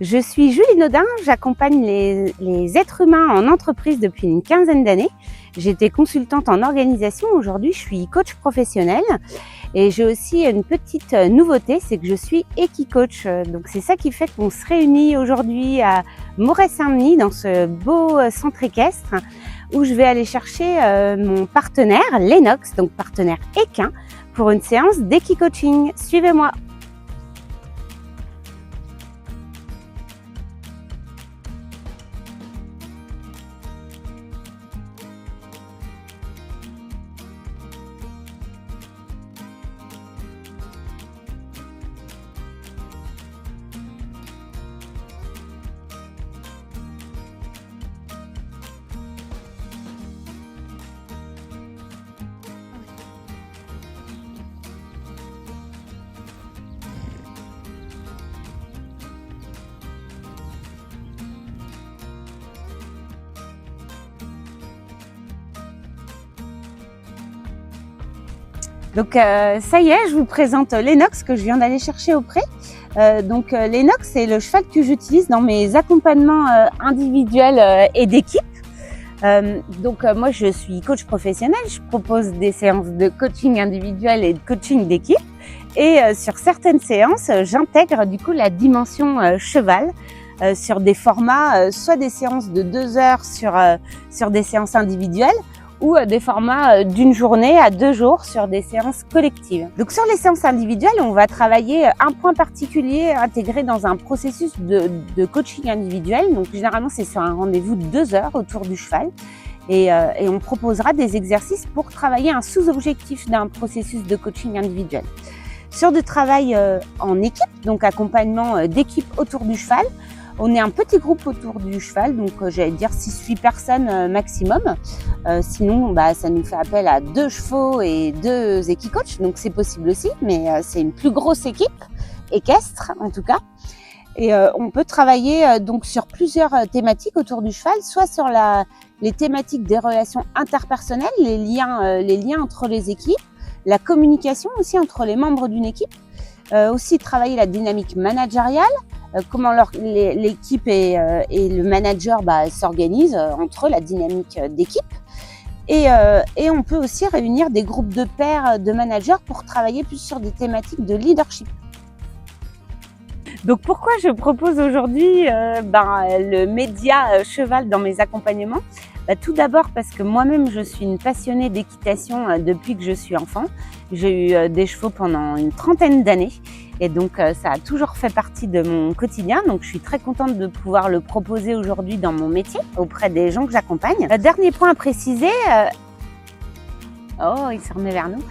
Je suis Julie Naudin, j'accompagne les êtres humains en entreprise depuis une quinzaine d'années. J'étais consultante en organisation, aujourd'hui je suis coach professionnel et j'ai aussi une petite nouveauté, c'est que je suis Equicoach. Donc c'est ça qui fait qu'on se réunit aujourd'hui à Moret-Saint-Denis dans ce beau centre équestre où je vais aller chercher mon partenaire, Lennox, donc partenaire équin, pour une séance d'Equicoaching. Suivez-moi. Donc ça y est, je vous présente Lennox que je viens d'aller chercher au pré. Lennox, c'est le cheval que j'utilise dans mes accompagnements individuels et d'équipe. Moi, je suis coach professionnel. Je propose des séances de coaching individuel et de coaching d'équipe. Et sur certaines séances, j'intègre du coup la dimension cheval sur des formats, soit des séances de 2 heures sur des séances individuelles, ou des formats d'une journée à 2 jours sur des séances collectives. Donc sur les séances individuelles, on va travailler un point particulier intégré dans un processus de coaching individuel. Donc généralement, c'est sur un rendez-vous de 2 heures autour du cheval. Et on proposera des exercices pour travailler un sous-objectif d'un processus de coaching individuel. Sur du travail en équipe, donc accompagnement d'équipe autour du cheval, on est un petit groupe autour du cheval, donc j'allais dire 6-8 personnes maximum. Sinon, ça nous fait appel à 2 chevaux et 2 équicoachs, donc c'est possible aussi, mais c'est une plus grosse équipe, équestre en tout cas. Et on peut travailler donc sur plusieurs thématiques autour du cheval, soit sur les thématiques des relations interpersonnelles, les liens entre les équipes, la communication aussi entre les membres d'une équipe, aussi travailler la dynamique managériale, comment l'équipe et le manager s'organisent entre eux, la dynamique d'équipe. Et on peut aussi réunir des groupes de pairs de managers pour travailler plus sur des thématiques de leadership. Donc pourquoi je propose aujourd'hui le média cheval dans mes accompagnements ? Tout d'abord parce que moi-même je suis une passionnée d'équitation depuis que je suis enfant. J'ai eu des chevaux pendant une trentaine d'années et donc ça a toujours fait partie de mon quotidien. Donc je suis très contente de pouvoir le proposer aujourd'hui dans mon métier auprès des gens que j'accompagne. Dernier point à préciser, oh il se remet vers nous.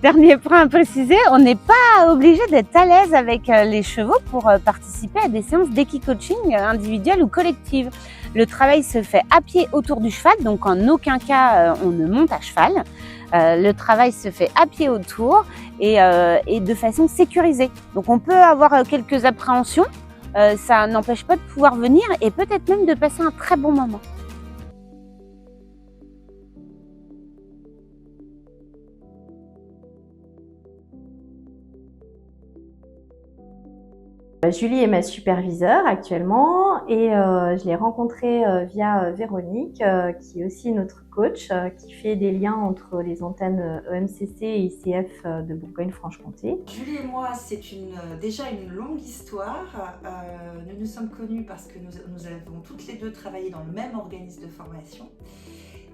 Dernier point à préciser, on n'est pas obligé d'être à l'aise avec les chevaux pour participer à des séances d'équicoaching individuelles ou collectives. Le travail se fait à pied autour du cheval, donc en aucun cas on ne monte à cheval. Le travail se fait à pied autour et de façon sécurisée. Donc on peut avoir quelques appréhensions, ça n'empêche pas de pouvoir venir et peut-être même de passer un très bon moment. Julie est ma superviseure actuellement et je l'ai rencontrée via Véronique, qui est aussi notre coach, qui fait des liens entre les antennes EMCC et ICF de Bourgogne-Franche-Comté. Julie et moi, c'est déjà une longue histoire. Nous nous sommes connus parce que nous avons toutes les deux travaillé dans le même organisme de formation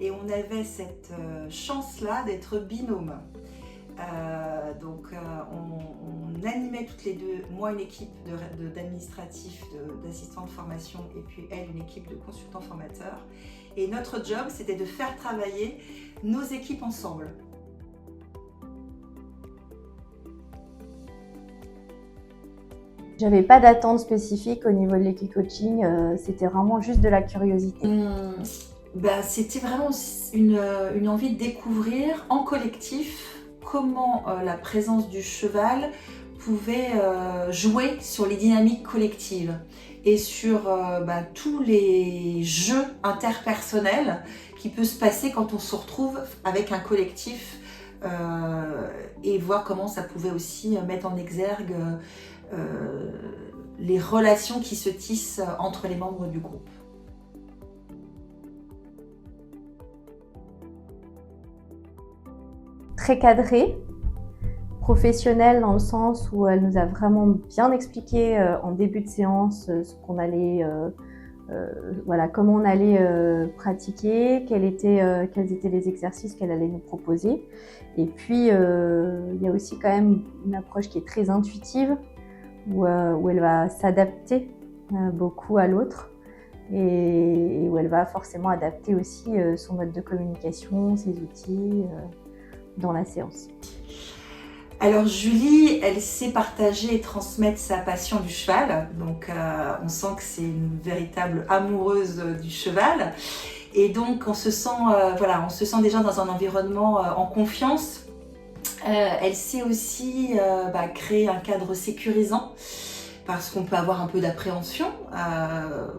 et on avait cette chance-là d'être binômes. On animait toutes les deux, moi une équipe d'administratifs, d'assistants de formation et puis elle une équipe de consultants formateurs. Et notre job c'était de faire travailler nos équipes ensemble. J'avais pas d'attente spécifique au niveau de l'equicoaching, c'était vraiment juste de la curiosité. C'était vraiment une envie de découvrir en collectif comment la présence du cheval pouvait jouer sur les dynamiques collectives et sur tous les jeux interpersonnels qui peuvent se passer quand on se retrouve avec un collectif et voir comment ça pouvait aussi mettre en exergue les relations qui se tissent entre les membres du groupe. Très cadrée, professionnelle dans le sens où elle nous a vraiment bien expliqué en début de séance ce qu'on allait, voilà, comment on allait pratiquer, quels étaient les exercices qu'elle allait nous proposer. Et puis il y a aussi quand même une approche qui est très intuitive où elle va s'adapter beaucoup à l'autre et où elle va forcément adapter aussi son mode de communication, ses outils dans la séance. Alors Julie, elle sait partager et transmettre sa passion du cheval, donc on sent que c'est une véritable amoureuse du cheval, et donc on se sent déjà dans un environnement en confiance. Elle sait aussi créer un cadre sécurisant, parce qu'on peut avoir un peu d'appréhension.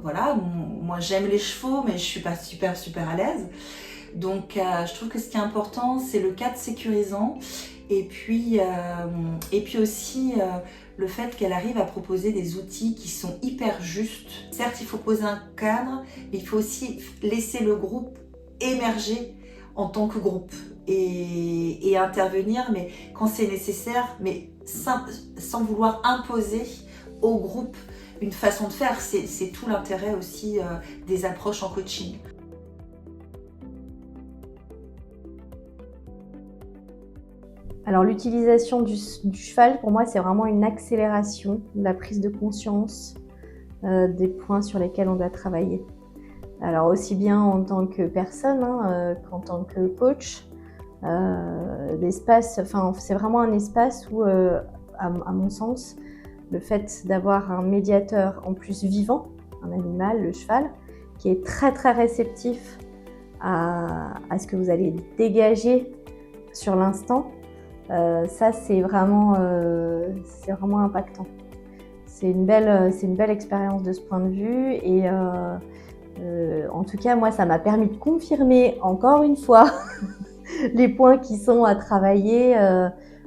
Voilà, moi j'aime les chevaux, mais je suis pas super à l'aise. Donc je trouve que ce qui est important, c'est le cadre sécurisant. Et puis aussi le fait qu'elle arrive à proposer des outils qui sont hyper justes. Certes, il faut poser un cadre, mais il faut aussi laisser le groupe émerger en tant que groupe et intervenir, mais quand c'est nécessaire, mais sans vouloir imposer au groupe une façon de faire. C'est tout l'intérêt aussi des approches en coaching. Alors l'utilisation du cheval, pour moi, c'est vraiment une accélération de la prise de conscience des points sur lesquels on doit travailler. Alors aussi bien en tant que personne qu'en tant que coach. C'est vraiment un espace où, à mon sens, le fait d'avoir un médiateur en plus vivant, un animal, le cheval, qui est très très réceptif à ce que vous allez dégager sur l'instant, ça c'est vraiment impactant. C'est une belle expérience de ce point de vue et en tout cas moi ça m'a permis de confirmer encore une fois les points qui sont à travailler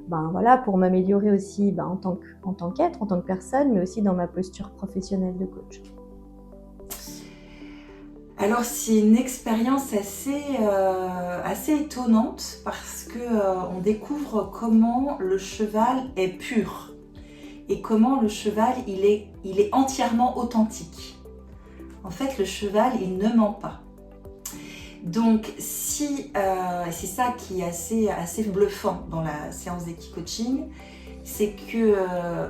voilà, pour m'améliorer aussi en tant qu'être, en tant que personne, mais aussi dans ma posture professionnelle de coach. Alors c'est une expérience assez étonnante parce que on découvre comment le cheval est pur et comment le cheval il est entièrement authentique. En fait, le cheval il ne ment pas. Donc c'est ça qui est assez bluffant dans la séance d'Equicoaching, c'est que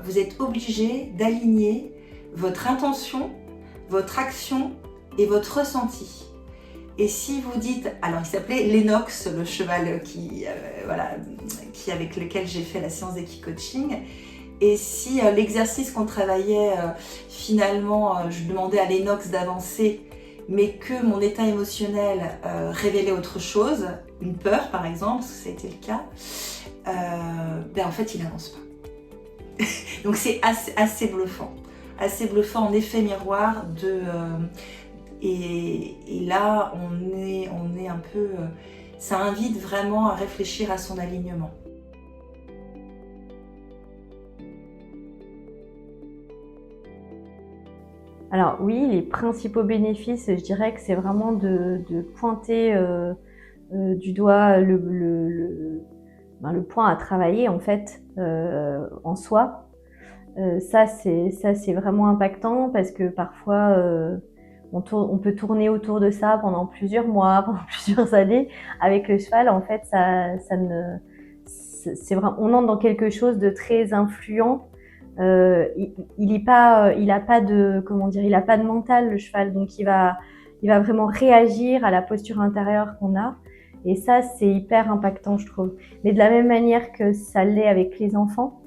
vous êtes obligé d'aligner votre intention, votre action et votre ressenti. Et si vous dites, alors il s'appelait Lennox, le cheval qui avec lequel j'ai fait la séance d'Equicoaching, et si l'exercice qu'on travaillait, finalement, je demandais à Lennox d'avancer, mais que mon état émotionnel révélait autre chose, une peur par exemple, parce que ça a été le cas, en fait il n'avance pas. Donc c'est assez bluffant en effet miroir et là on est un peu, ça invite vraiment à réfléchir à son alignement. Alors oui, les principaux bénéfices, je dirais que c'est vraiment de pointer du doigt le point à travailler en fait en soi. Ça c'est vraiment impactant parce que parfois on peut tourner autour de ça pendant plusieurs mois, pendant plusieurs années. Avec le cheval, en fait, on entre dans quelque chose de très influent. Il a pas de mental, le cheval, donc il va vraiment réagir à la posture intérieure qu'on a, et ça c'est hyper impactant, je trouve. Mais de la même manière que ça l'est avec les enfants,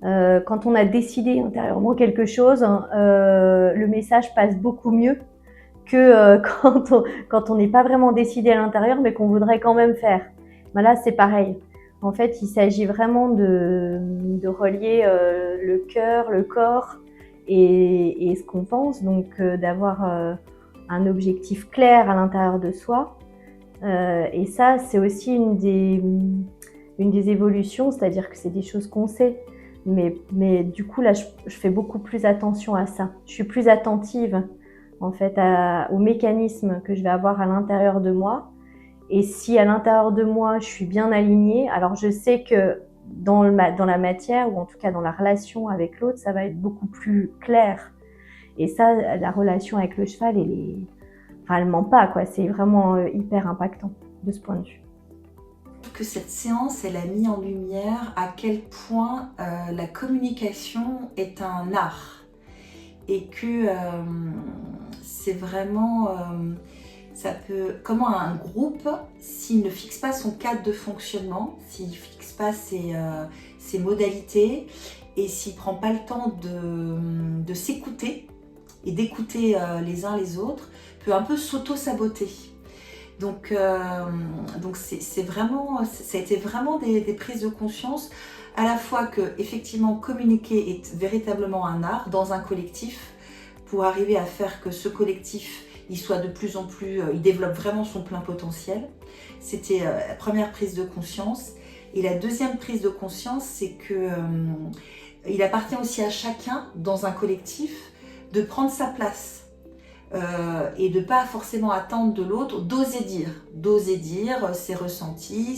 quand on a décidé intérieurement quelque chose, le message passe beaucoup mieux que quand on n'est pas vraiment décidé à l'intérieur, mais qu'on voudrait quand même faire. Ben là c'est pareil. En fait, il s'agit vraiment de relier le cœur, le corps et ce qu'on pense, donc d'avoir un objectif clair à l'intérieur de soi. Et ça, c'est aussi une des évolutions, c'est-à-dire que c'est des choses qu'on sait, Mais du coup, là, je fais beaucoup plus attention à ça. Je suis plus attentive, en fait, aux mécanismes que je vais avoir à l'intérieur de moi. Et si à l'intérieur de moi, je suis bien alignée, alors je sais que dans la matière, ou en tout cas dans la relation avec l'autre, ça va être beaucoup plus clair. Et ça, la relation avec le cheval, elle ment pas, quoi. C'est vraiment hyper impactant de ce point de vue. Que cette séance, elle a mis en lumière à quel point la communication est un art et que c'est vraiment, comment un groupe, s'il ne fixe pas son cadre de fonctionnement, s'il ne fixe pas ses modalités et s'il ne prend pas le temps de s'écouter et d'écouter les uns les autres, peut un peu s'auto-saboter. Donc c'est vraiment, ça a été vraiment des prises de conscience, à la fois que effectivement communiquer est véritablement un art dans un collectif, pour arriver à faire que ce collectif il soit de plus en plus, il développe vraiment son plein potentiel. C'était la première prise de conscience. Et la deuxième prise de conscience, c'est que il appartient aussi à chacun dans un collectif de prendre sa place. Et de ne pas forcément attendre de l'autre, d'oser dire ses ressentis,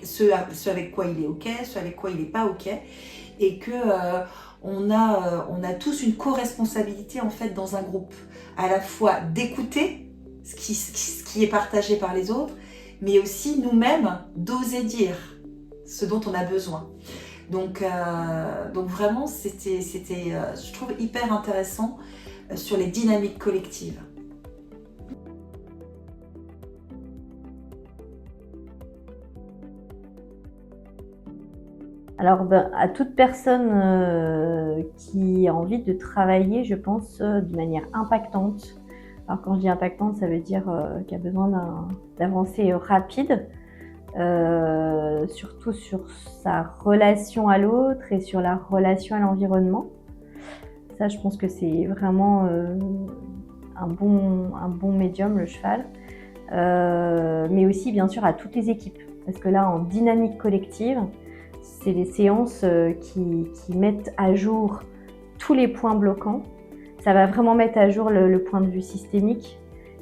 ce avec quoi il est ok, ce avec quoi il n'est pas ok, et que on a tous une co-responsabilité en fait dans un groupe, à la fois d'écouter ce qui est partagé par les autres, mais aussi nous-mêmes d'oser dire ce dont on a besoin. Donc vraiment c'était je trouve hyper intéressant sur les dynamiques collectives. Alors, à toute personne qui a envie de travailler, je pense, de manière impactante. Alors, quand je dis impactante, ça veut dire qu'il y a besoin d'avancées rapides, surtout sur sa relation à l'autre et sur la relation à l'environnement. Ça, je pense que c'est vraiment un bon médium, le cheval. Mais aussi, bien sûr, à toutes les équipes. Parce que là, en dynamique collective, c'est des séances qui mettent à jour tous les points bloquants. Ça va vraiment mettre à jour le point de vue systémique.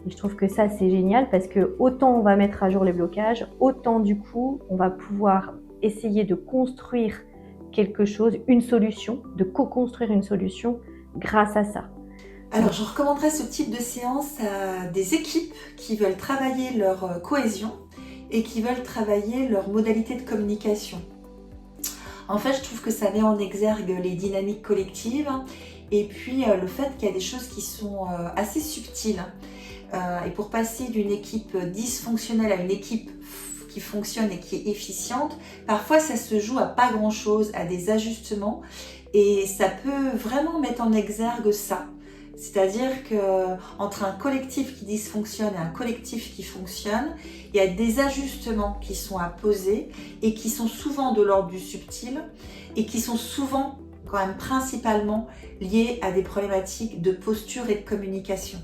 Et je trouve que ça, c'est génial parce que autant on va mettre à jour les blocages, autant du coup, on va pouvoir essayer de construire quelque chose, une solution, de co-construire une solution grâce à ça. Alors, je recommanderais ce type de séance à des équipes qui veulent travailler leur cohésion et qui veulent travailler leur modalité de communication. En fait, je trouve que ça met en exergue les dynamiques collectives et puis le fait qu'il y a des choses qui sont assez subtiles. Et pour passer d'une équipe dysfonctionnelle à une équipe qui fonctionne et qui est efficiente, parfois ça se joue à pas grand-chose, à des ajustements, et ça peut vraiment mettre en exergue ça. C'est-à-dire qu'entre un collectif qui dysfonctionne et un collectif qui fonctionne, il y a des ajustements qui sont à poser et qui sont souvent de l'ordre du subtil et qui sont souvent, quand même principalement, liés à des problématiques de posture et de communication.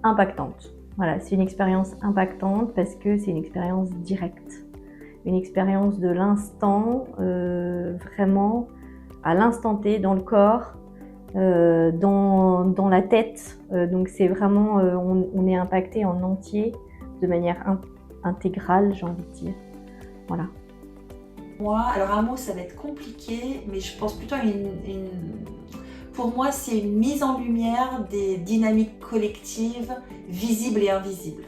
Impactante. Voilà, c'est une expérience impactante parce que c'est une expérience directe. Une expérience de l'instant, vraiment à l'instant T, dans le corps, dans la tête. Donc c'est vraiment, on est impacté en entier, de manière intégrale, j'ai envie de dire. Voilà. Moi, alors un mot, ça va être compliqué, mais je pense plutôt à pour moi, c'est une mise en lumière des dynamiques collectives visibles et invisibles.